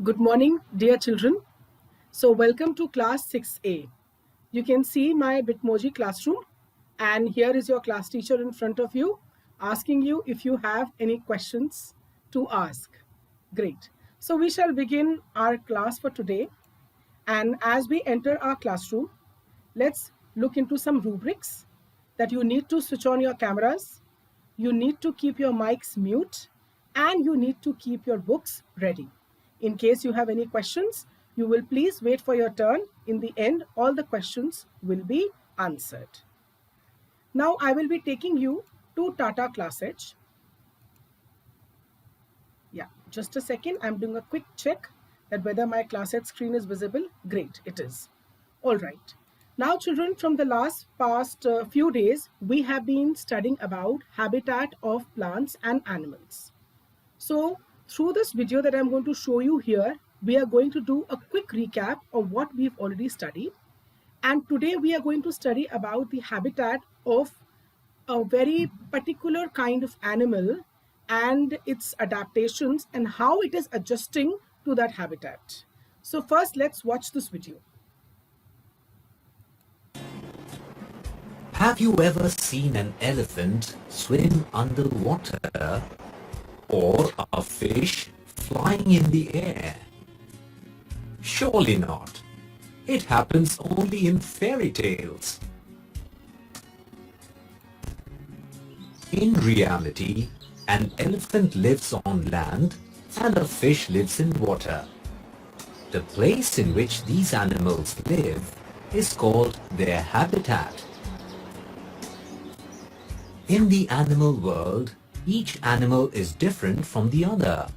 Good morning, dear children. So welcome to class 6A. You can see my Bitmoji classroom, and here is your class teacher in front of you asking you if you have any questions to ask. Great. So we shall begin our class for today. And as we enter our classroom, let's look into some rubrics that you need to switch on your cameras, you need to keep your mics mute, and you need to keep your books ready. In case you have any questions, you will please wait for your turn. In the end, all the questions will be answered. Now I will be taking you to Tata ClassEdge. Yeah, just a second. I'm doing a quick check that whether my ClassEdge screen is visible. Great, it is. All right. Now, children, from the past few days, we have been studying about habitat of plants and animals. So, through this video that I'm going to show you here, we are going to do a quick recap of what we've already studied. And today we are going to study about the habitat of a very particular kind of animal and its adaptations and how it is adjusting to that habitat. So first, let's watch this video. Have you ever seen an elephant swim underwater or a fish flying in the air? Surely not. It happens only in fairy tales. In reality, an elephant lives on land and a fish lives in water. The place in which these animals live is called their habitat. In the animal world, each animal is different from the other.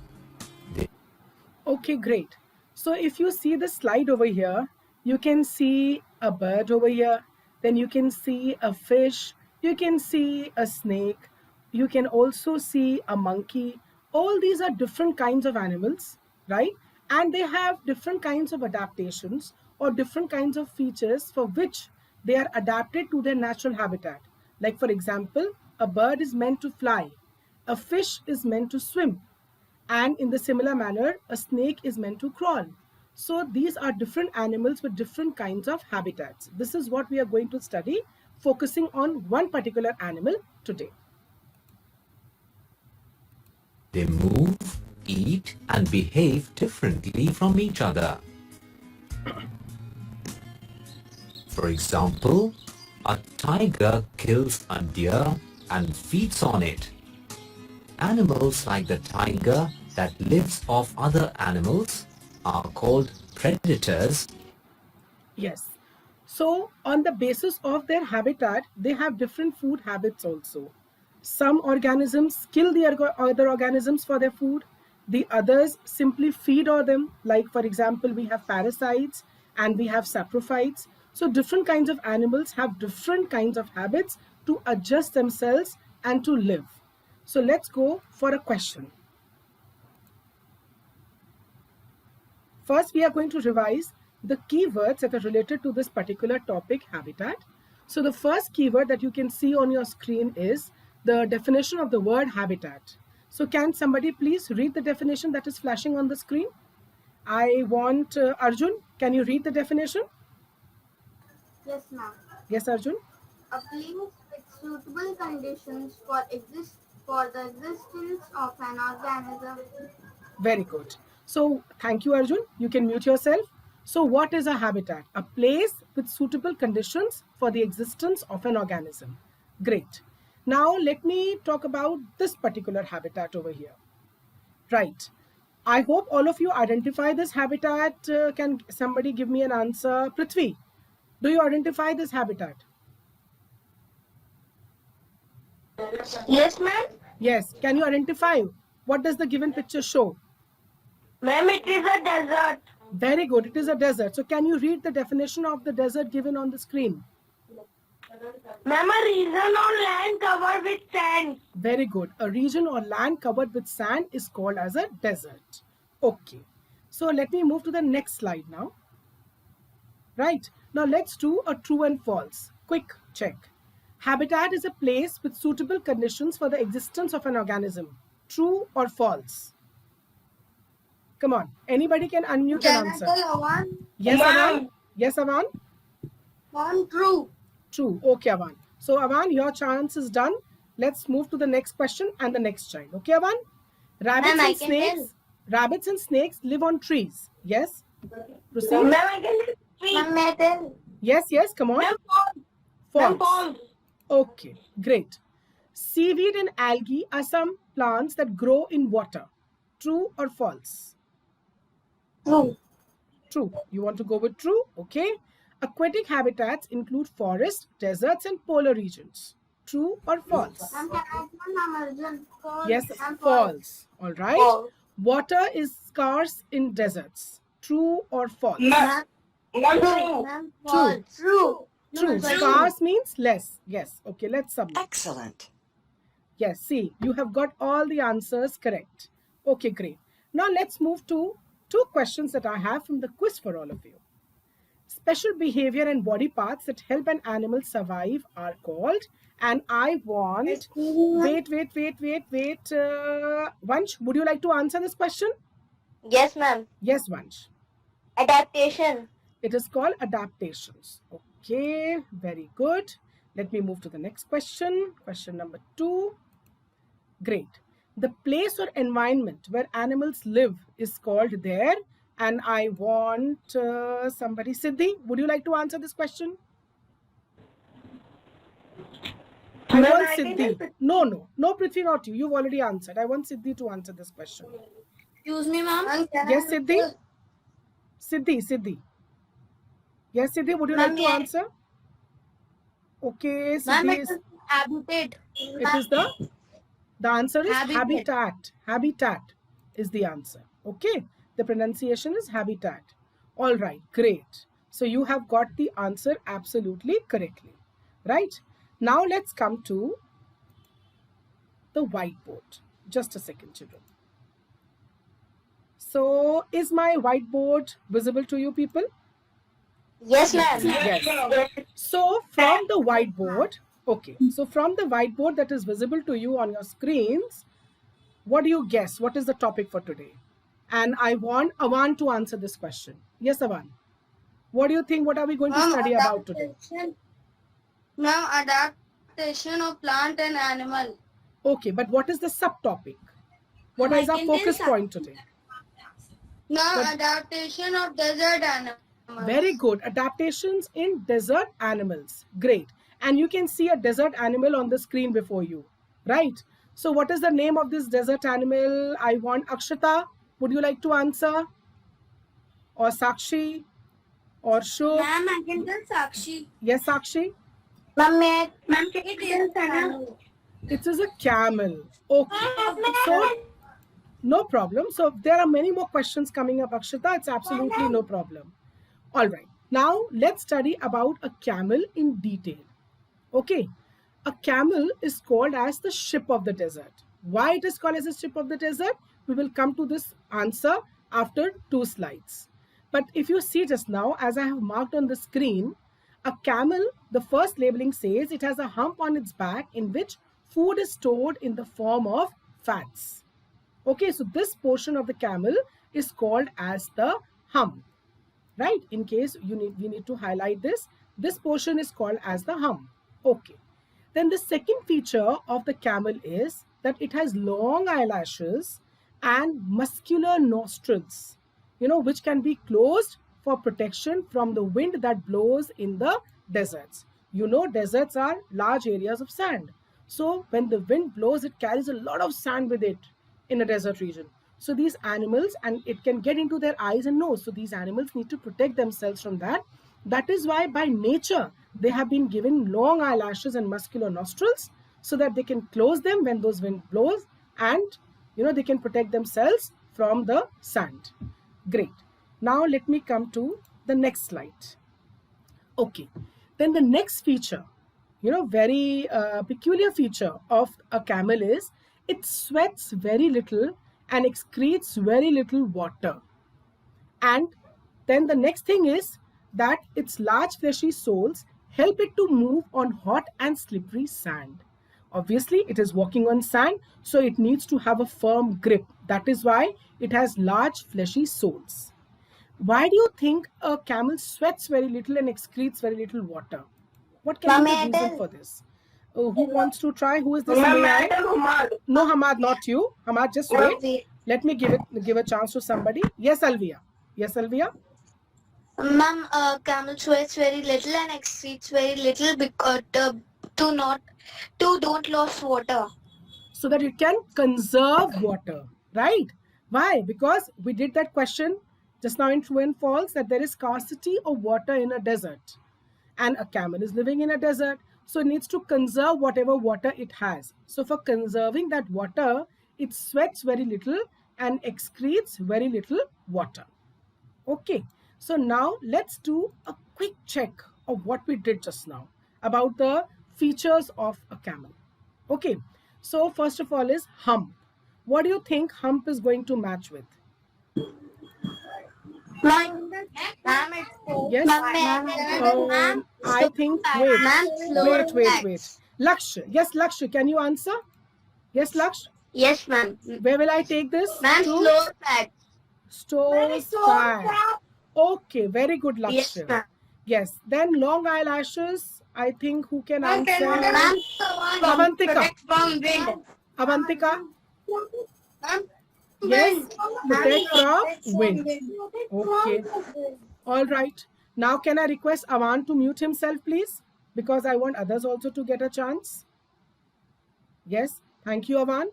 Okay, great. So if you see the slide over here, you can see a bird over here, then you can see a fish, you can see a snake, you can also see a monkey. All these are different kinds of animals, right? And they have different kinds of adaptations or different kinds of features for which they are adapted to their natural habitat. Like for example, a bird is meant to fly, a fish is meant to swim, and in the similar manner, a snake is meant to crawl. So these are different animals with different kinds of habitats. This is what we are going to study, focusing on one particular animal today. They move, eat, and behave differently from each other. For example, a tiger kills a deer and feeds on it. Animals like the tiger that lives off other animals are called predators. Yes. So on the basis of their habitat, they have different food habits also. Some organisms kill the other organisms for their food. The others simply feed on them. Like for example, we have parasites and we have saprophytes. So different kinds of animals have different kinds of habits to adjust themselves and to live. So let's go for a question. First, we are going to revise the keywords that are related to this particular topic, habitat. So the first keyword that you can see on your screen is the definition of the word habitat. So can somebody please read the definition that is flashing on the screen? I want Arjun, can you read the definition? Yes, ma'am. Yes, Arjun. A place with suitable conditions for the existence of an organism. Very good. So thank you, Arjun. You can mute yourself. So what is a habitat? A place with suitable conditions for the existence of an organism. Great. Now let me talk about this particular habitat over here. Right. I hope all of you identify this habitat. Can somebody give me an answer? Prithvi, do you identify this habitat? Yes, ma'am. Yes. Can you identify? What does the given picture show? Ma'am, it is a desert. Very good. It is a desert. So can you read the definition of the desert given on the screen? Ma'am, a region or land covered with sand. Very good. A region or land covered with sand is called as a desert. Okay. So let me move to the next slide now. Right. Now let's do a true and false. Quick check. Habitat is a place with suitable conditions for the existence of an organism. True or false? Come on. Anybody can unmute and answer. Avan? Yes, Ma'am. Avan? Yes, Avan? One true. True. Okay, Avan. So, Avan, your chance is done. Let's move to the next question and the next child. Okay, Avan? Rabbits Ma'am, I and can snakes. Rabbits and snakes live on trees. Yes? Proceed. Ma'am, I can speak. Ma'am, may I tell? Yes, yes. Come on. Ma'am, false. Ma'am, False. false. Okay, great. Seaweed and algae are some plants that grow in water. True or false? True. True. You want to go with true? Okay. Aquatic habitats include forests, deserts, and polar regions. True or false? Ma'am, can I tell? Ma'am, Arjun? False. Yes, Ma'am, false. All right. False. Water is scarce in deserts. True or false? Ma'am, ma'am, true. Ma'am, false. True. True. Scarce means less. Yes. Okay, let's submit. Excellent. Yes, see, you have got all the answers correct. Okay, great. Now let's move to 2 questions that I have from the quiz for all of you. Special behavior and body parts that help an animal survive are called, and I want, wait. Vansh, would you like to answer this question? Yes, ma'am. Yes, Vansh. Adaptation. It is called adaptations. Okay, very good. Let me move to the next question. Question number 2. Great. The place or environment where animals live is called their, and I want somebody. Siddhi, would you like to answer this question? I Ma'am, want I can Siddhi. just- No, Prithvi, not you. You've already answered. I want Siddhi to answer this question. Excuse me, ma'am. Yes, Siddhi? Siddhi. Yes, Siddhi, would you like Ma'am, to yes. answer? Okay, Ma'am, Siddhi it is, is habitat. it is the answer is Habitat. Habitat is the answer. Okay, the pronunciation is habitat. All right, great. So you have got the answer absolutely correctly, right? Now let's come to the whiteboard. Just a second, children. So is my whiteboard visible to you people? Yes, ma'am. Yes. So from the whiteboard, okay. So from the whiteboard that is visible to you on your screens, what do you guess? What is the topic for today? And I want Avan to answer this question. Yes, Avan. What do you think? What are we going to study about today? Ma'am, adaptation of plant and animal. Okay, but what is the subtopic? What I is our can tell focus that. point today? Ma'am, What- adaptation of desert animals. Very good. Adaptations in desert animals. Great. And you can see a desert animal on the screen before you, right? So what is the name of this desert animal? I want Akshata. Would you like to answer? Or Sakshi? Or Shubh? Ma'am, I can tell Sakshi. Yes, Sakshi? Ma'am, It is camel. It is a camel. Okay. So, no problem. So there are many more questions coming up, Akshata. It's absolutely no problem. All right. Now let's study about a camel in detail. Okay. A camel is called as the ship of the desert. Why it is called as the ship of the desert? We will come to this answer after 2 slides. But if you see just now, as I have marked on the screen, a camel, the first labeling says it has a hump on its back in which food is stored in the form of fats. Okay, so this portion of the camel is called as the hump, right? In case we need to highlight this portion is called as the hump. Okay. Then the second feature of the camel is that it has long eyelashes and muscular nostrils, which can be closed for protection from the wind that blows in the deserts. Deserts are large areas of sand. So when the wind blows, it carries a lot of sand with it in a desert region. So these animals, and it can get into their eyes and nose. So these animals need to protect themselves from that. That is why by nature, they have been given long eyelashes and muscular nostrils so that they can close them when those wind blows, and they can protect themselves from the sand. Great. Now let me come to the next slide. Okay. Then the next feature, very peculiar feature of a camel is it sweats very little and excretes very little water. And then the next thing is that its large fleshy soles help it to move on hot and slippery sand. Obviously, it is walking on sand, so it needs to have a firm grip. That is why It has large fleshy soles. Why do you think a camel sweats very little and excretes very little water? What can be the reason for this? Who wants to try? Who is this? No, Hamad, not you. Hamad, just wait. Let me give a chance to somebody. Yes, Alvia. Yes, Alvia. Ma'am, camel sweats very little and excretes very little because to don't lose water. So that it can conserve water, right? Why? Because we did that question just now in true and false, that there is scarcity of water in a desert. And a camel is living in a desert, so it needs to conserve whatever water it has. So for conserving that water, it sweats very little and excretes very little water. Okay, so now let's do a quick check of what we did just now about the features of a camel. Okay, so first of all is hump. What do you think hump is going to match with? Yes, I think, wait. Laksh, yes, Laksh, can you answer? Yes, Laksh? Yes, ma'am. Where will I take this? Ma'am, slow fat. Store fat. Okay, very good, Laksh. Yes, ma'am. Yes, then long eyelashes, I think who can answer? Ma'am, Avantika. Avantika? Yes, protect from wind. Okay. All right. Now can I request Avan to mute himself, please? Because I want others also to get a chance. Yes, thank you, Avan.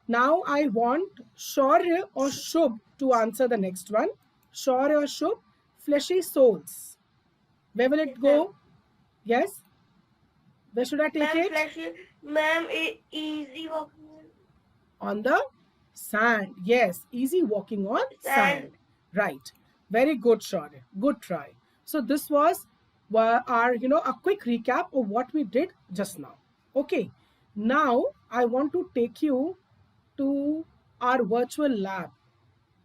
Now I want Shaurya or Shubh to answer the next one. Shaurya or Shubh, fleshy soles. Where will it go? Yes? Where should I take it? Ma'am, easy walking. On the sand. Yes, easy walking on sand. Right. Very good, Shaurya. Good try. So this was our, a quick recap of what we did just now. Okay. Now I want to take you to our virtual lab.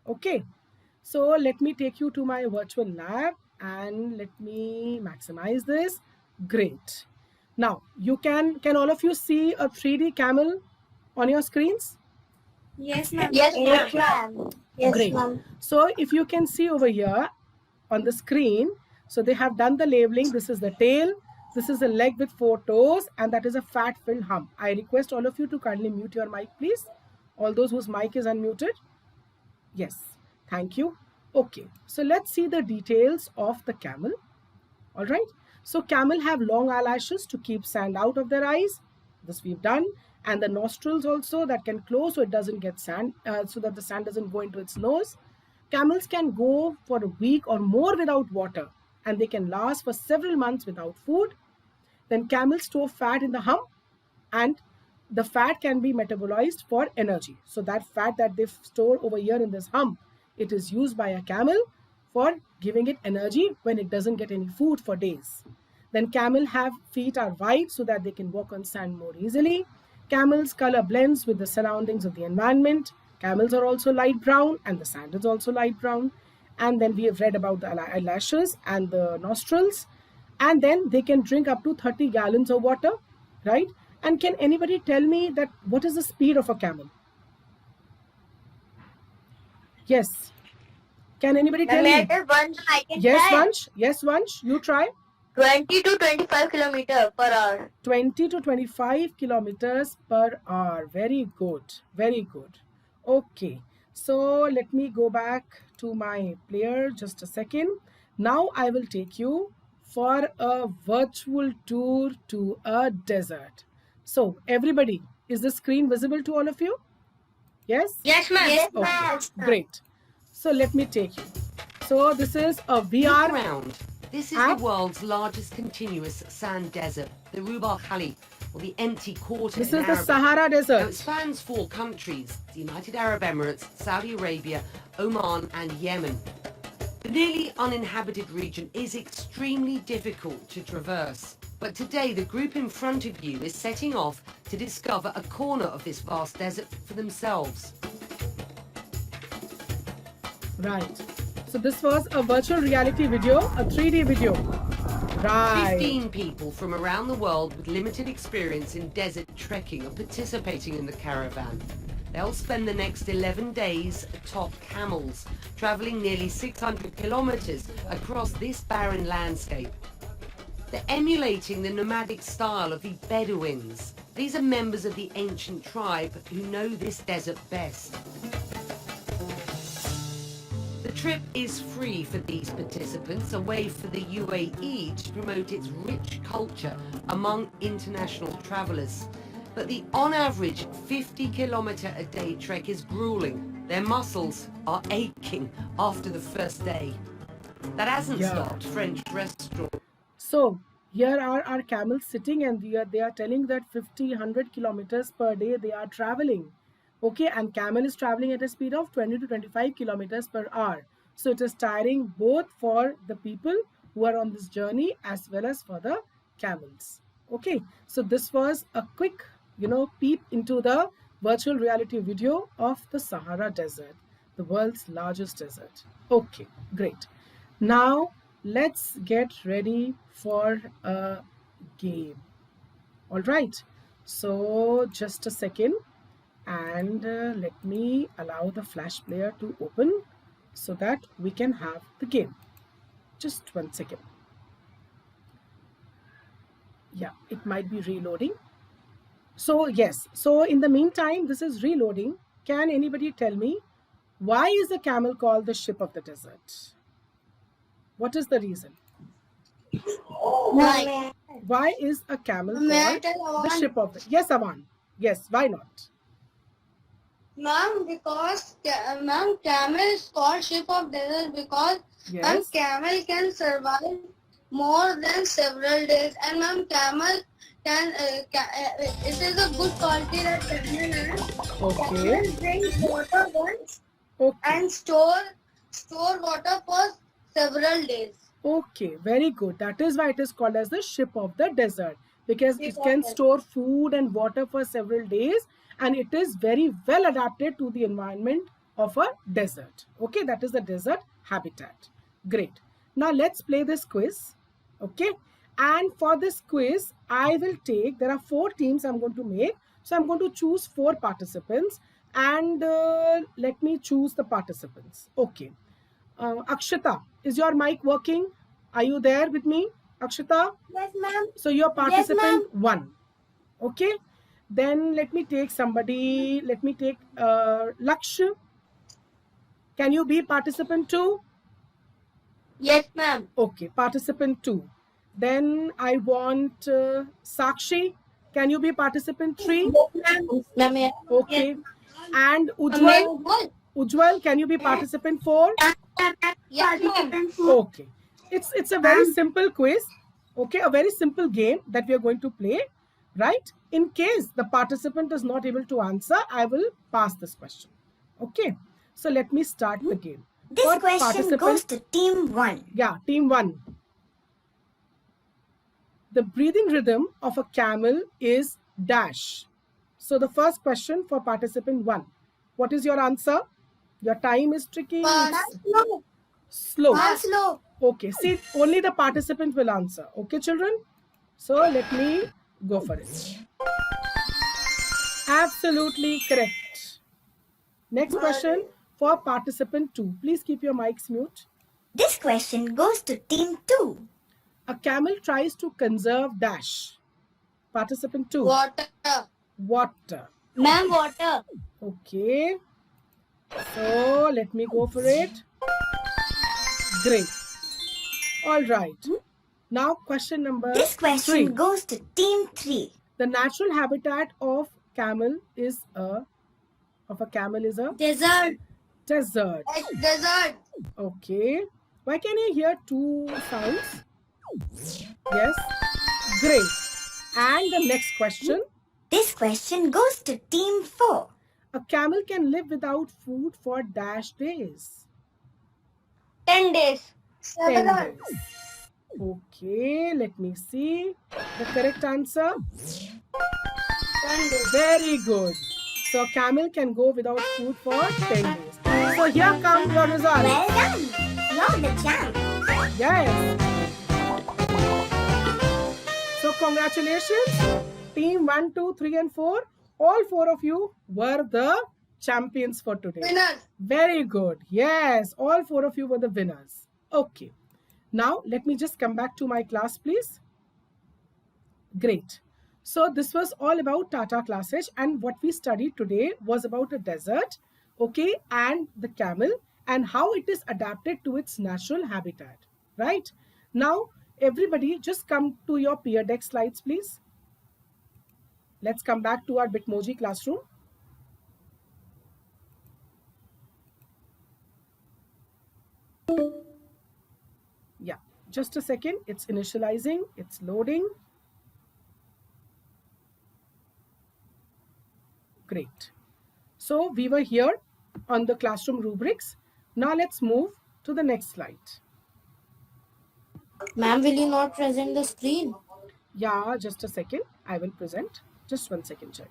Okay. So let me take you to my virtual lab and let me maximize this. Great. Now you can all of you see a 3D camel on your screens? Yes, ma'am. Yes, ma'am. Yes, Great. ma'am. So if you can see over here on the screen, so they have done the labeling. This is the tail, this is a leg with 4 toes, and that is a fat-filled hump. I request all of you to kindly mute your mic, please. All those whose mic is unmuted. Yes, thank you. Okay, so let's see the details of the camel. All right. So camel have long eyelashes to keep sand out of their eyes. This we've done. And the nostrils also that can close so it doesn't get sand, so that the sand doesn't go into its nose. Camels can go for a week or more without water, and they can last for several months without food. Then camels store fat in the hump, and the fat can be metabolized for energy. So that fat that they store over here in this hump, it is used by a camel for giving it energy when it doesn't get any food for days. Then camel have feet are wide so that they can walk on sand more easily. Camels' color blends with the surroundings of the environment. Camels are also light brown and the sand is also light brown. And then we have read about the eyelashes and the nostrils. And then they can drink up to 30 gallons of water, right? And can anybody tell me that what is the speed of a camel? Yes. Can anybody tell me? Yes, Vansh. Yes, Vansh. You try. 20 to 25 kilometers per hour. 20 to 25 kilometers per hour. Very good. Very good. Okay. So let me go back to my player just a second. Now I will take you for a virtual tour to a desert. So everybody, is the screen visible to all of you? Yes? Yes, ma'am. Yes, okay. Great. So let me take you. So this is a VR round. This is the world's largest continuous sand desert, the Rub al Khali, or the empty quarter. This is the Sahara Desert. Now, it spans 4 countries, the United Arab Emirates, Saudi Arabia, Oman and Yemen. The nearly uninhabited region is extremely difficult to traverse. But today the group in front of you is setting off to discover a corner of this vast desert for themselves. Right. So this was a virtual reality video, a 3D video. Right. 15 people from around the world with limited experience in desert trekking are participating in the caravan. They'll spend the next 11 days atop camels, travelling nearly 600 kilometres across this barren landscape. They're emulating the nomadic style of the Bedouins. These are members of the ancient tribe who know this desert best. The trip is free for these participants, a way for the UAE to promote its rich culture among international travellers. But the on average 50-kilometre a day trek is grueling. Their muscles are aching after the first day. That hasn't stopped French restaurants. So here are our camels sitting, and they are telling that 100 kilometers per day they are traveling. Okay, and camel is traveling at a speed of 20 to 25 kilometers per hour. So it is tiring both for the people who are on this journey as well as for the camels. Okay, so this was a quick, peep into the virtual reality video of the Sahara Desert, the world's largest desert. Okay, great. Now let's get ready for a game. All right, so just a second, and let me allow the flash player to open so that we can have the game. Just 1 second. Yeah, it might be reloading. So yes, so in the meantime, this is reloading. Can anybody tell me, why is the camel called the ship of the desert? What is the reason? Why is a camel called the ship of the... Yes, Avan. Yes, why not? Ma'am, because camel is called ship of desert because Yes. camel can survive more than several days, and camel can it is a good quality that camel has. Okay. Camel drink water once Okay. and store water for several days. Okay, very good. That is why it is called as the ship of the desert, because it Ship of can desert. store food and water for several days, and it is very well adapted to the environment of a desert. Okay, that is the desert habitat. Great. Now let's play this quiz. Okay, and for this quiz I will take, there are 4 teams I'm going to make, so I'm going to choose 4 participants, and let me choose the participants. Okay, Akshita, is your mic working? Are you there with me, Akshita? Yes, ma'am. So you're participant 1. Okay, then let me take somebody. Let me take Laksh. Can you be participant 2? Yes, ma'am. Okay, participant 2. Then I want Sakshi. Can you be participant 3? Ma'am. Okay, and Ujjwal. Ujjwal, can you be participant 4? Yes, ma'am. Okay, it's a very simple quiz. Okay, a very simple game that we are going to play, right? In case the participant is not able to answer, I will pass this question. Okay, so let me start the game. This For question participant- goes to team 1. Yeah, team 1. The breathing rhythm of a camel is dash. So the first question for participant 1. What is your answer? Your time is tricky. It's slow. Slow. Okay, see, only the participant will answer. Okay, children? So let me go for it. Absolutely correct. Next question for participant 2. Please keep your mics mute. This question goes to team 2. A camel tries to conserve dash. Participant 2. Water. Water. Ma'am, water. Okay. So let me go for it. Great. All right. Now question number This question 3. goes to team 3. The natural habitat of camel is a Desert. desert. Desert. Okay. Why can you hear 2 sounds? Yes. Great. And the next question. This question goes to team 4. A camel can live without food for dash days. 10 days. 10 days. Okay, let me see the correct answer. 10 days. Very good. So camel can go without food for 10 days. So here come your results. Well done. You're the champ. Yes. So congratulations. Team 1, 2, 3 and 4. All 4 of you were the champions for today. Winners. Very good. Yes, all 4 of you were the winners. Okay. Now, let me just come back to my class, please. Great. So, this was all about Tata Classes, and what we studied today was about a desert, okay, and the camel, and how it is adapted to its natural habitat, right? Now, everybody just come to your peer deck slides, please. Let's come back to our Bitmoji classroom. Yeah, just a second. It's initializing. It's loading. Great. So we were here on the classroom rubrics. Now let's move to the next slide. Ma'am, will you not present the screen? Yeah, just a second. I will present. Just 1 second, child.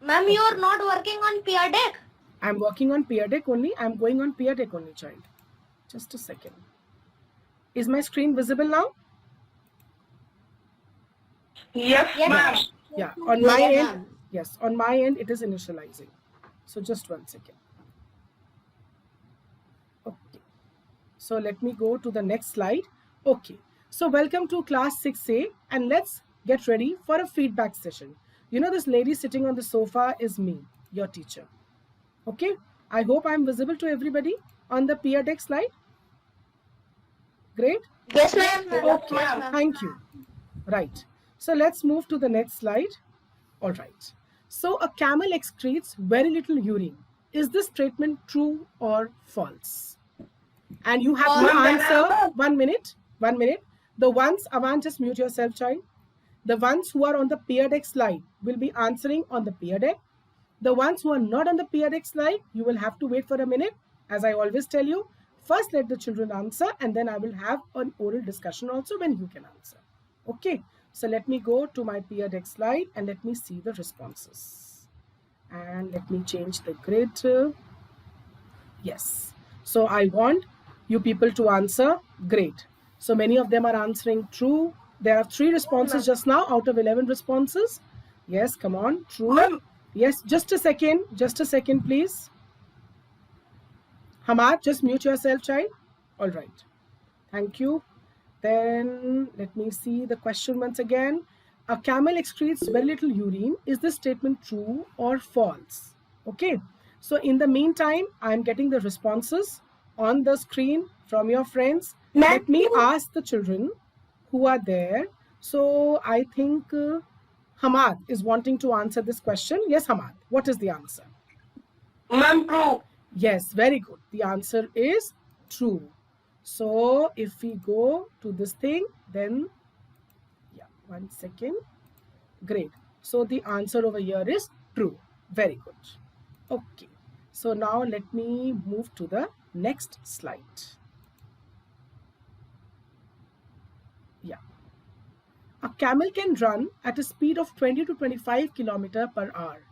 Ma'am, you are not working on peer deck. I'm working on peer deck only. I'm going on peer deck only, child. Just a second. Is my screen visible now? Yes, ma'am. Yeah, on my end. Yes, on my end it is initializing. So just 1 second. Okay. So let me go to the next slide. Okay. So welcome to class 6A, and let's get ready for a feedback session. You know, this lady sitting on the sofa is me, your teacher. Okay. I hope I'm visible to everybody on the peer deck slide. Great. Yes, ma'am. Okay. Thank you. Right. So let's move to the next slide. All right. So a camel excretes very little urine. Is this statement true or false? And you have to answer 1 minute. 1 minute. The ones, Avan, just mute yourself, child. The ones who are on the peer deck slide will be answering on the peer deck. The ones who are not on the peer deck slide, you will have to wait for a minute. As I always tell you, first let the children answer, and then I will have an oral discussion also when you can answer. Okay. So let me go to my peer deck slide and let me see the responses. And let me change the grid. Yes. So I want you people to answer. Great. So many of them are answering true. There are 3 responses just now out of 11 responses. Yes, come on. True. Yes, just a second. Just a second, please. Hamad, just mute yourself, child. All right. Thank you. Then let me see the question once again. A camel excretes very little urine. Is this statement true or false? Okay. So in the meantime, I'm getting the responses on the screen from your friends. Let me ask the children who are there. So I think Hamad is wanting to answer this question. Yes, Hamad. What is the answer? Ma'am, true. Yes, very good. The answer is true. So if we go to this thing, then, yeah, 1 second. Great. So the answer over here is true. Very good. Okay. So now let me move to the next slide. Yeah. A camel can run at a speed of 20 to 25 km per hour.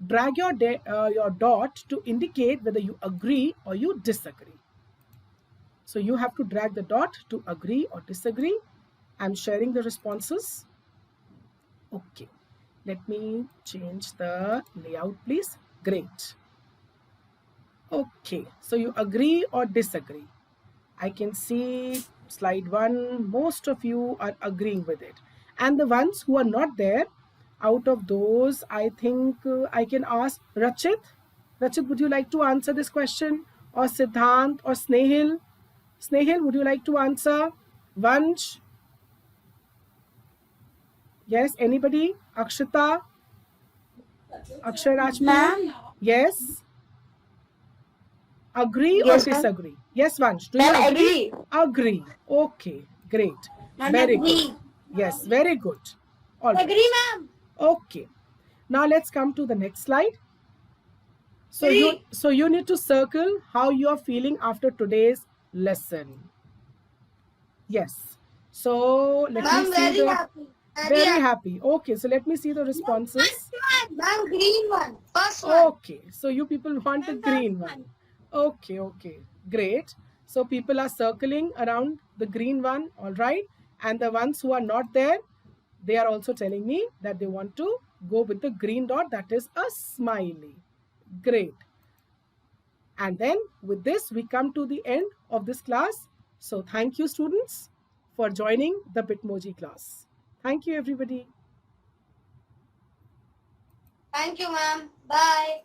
Drag your dot to indicate whether you agree or you disagree. So you have to drag the dot to agree or disagree. I'm sharing the responses. Okay. Let me change the layout, please. Great. Okay. So you agree or disagree. I can see slide 1. Most of you are agreeing with it. And the ones who are not there, out of those, I think I can ask Rachit. Rachit, would you like to answer this question? Or Siddhant or Snehil? Snehil, would you like to answer? Vansh? Yes, anybody? Akshita? Akshay Rajpur? Yes? Agree or disagree? Yes, Vansh. Do you agree? Agree. Okay, great. Very good. Yes, very good. All right. Agree, ma'am. Okay. Now let's come to the next slide. So you need to circle how you are feeling after today's lesson. Yes. So let me see very happy. Okay, so let me see the responses. Ma'am, green one. First one. Okay, so you people want the green one. Okay, great. So people are circling around the green one, all right. And the ones who are not there, they are also telling me that they want to go with the green dot, that is a smiley. Great. And then with this, we come to the end of this class. So thank you, students, for joining the Bitmoji class. Thank you, everybody. Thank you, ma'am. Bye.